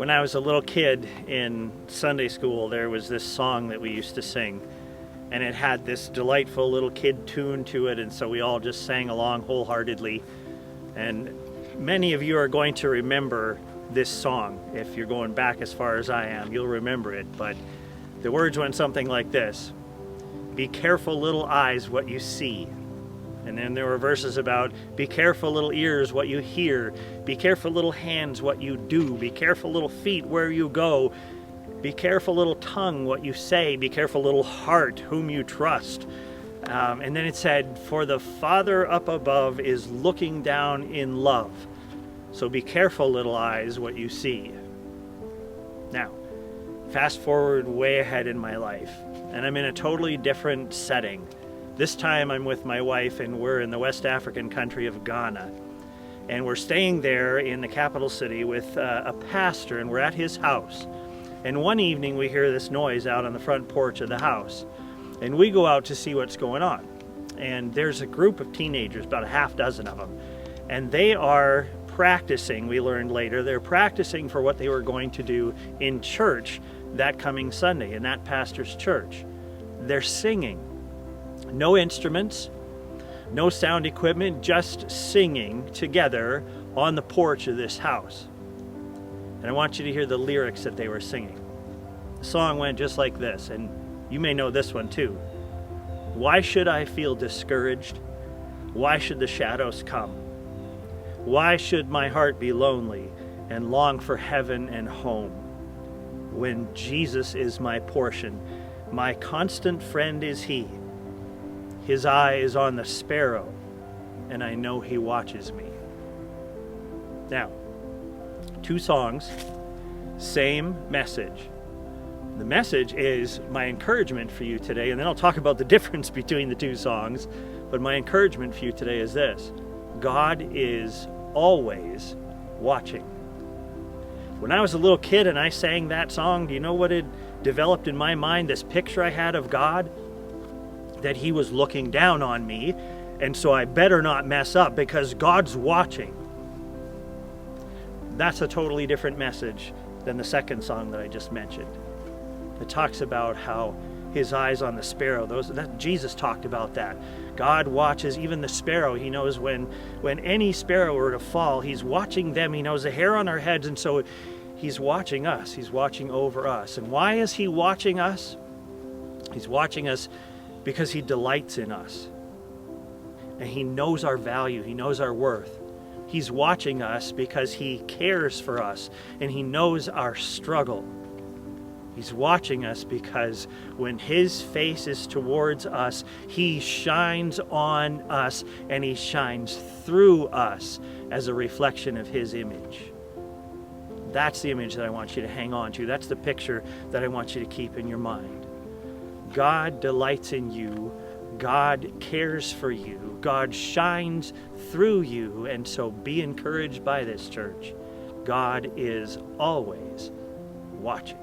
When I was a little kid in Sunday school, there was this song that we used to sing, and it had this delightful little kid tune to it, and so we all just sang along wholeheartedly. And many of you are going to remember this song. If you're going back as far as I am, you'll remember it. But the words went something like this: "Be careful, little eyes, what you see." And then there were verses about, "Be careful, little ears, what you hear. Be careful, little hands, what you do. Be careful, little feet, where you go. Be careful, little tongue, what you say. Be careful, little heart, whom you trust." And then it said, "For the Father up above is looking down in love. So be careful, little eyes, what you see." Now, fast forward way ahead in my life, and I'm in a totally different setting. This time I'm with my wife, and we're in the West African country of Ghana. And we're staying there in the capital city with a pastor, and we're at his house. And one evening we hear this noise out on the front porch of the house. And we go out to see what's going on. And there's a group of teenagers, about a half dozen of them. And they are practicing, we learned later, they're practicing for what they were going to do in church that coming Sunday, in that pastor's church. They're singing. No instruments, no sound equipment, just singing together on the porch of this house. And I want you to hear the lyrics that they were singing. The song went just like this, and you may know this one too. "Why should I feel discouraged? Why should the shadows come? Why should my heart be lonely and long for heaven and home? When Jesus is my portion, my constant friend is He. His eye is on the sparrow, and I know He watches me." Now, two songs, same message. The message is my encouragement for you today, and then I'll talk about the difference between the two songs. But my encouragement for you today is this: God is always watching. When I was a little kid and I sang that song, do you know what had developed in my mind? This picture I had of God, that He was looking down on me, and so I better not mess up because God's watching. That's a totally different message than the second song that I just mentioned. It talks about how His eyes on the sparrow. Jesus talked about that. God watches even the sparrow. He knows when any sparrow were to fall, He's watching them. He knows the hair on our heads, and so He's watching us. He's watching over us. And why is He watching us? He's watching us because He delights in us. And He knows our value. He knows our worth. He's watching us because He cares for us and He knows our struggle. He's watching us because when His face is towards us, He shines on us and He shines through us as a reflection of His image. That's the image that I want you to hang on to. That's the picture that I want you to keep in your mind. God delights in you. God cares for you. God shines through you. And so be encouraged by this, church. God is always watching.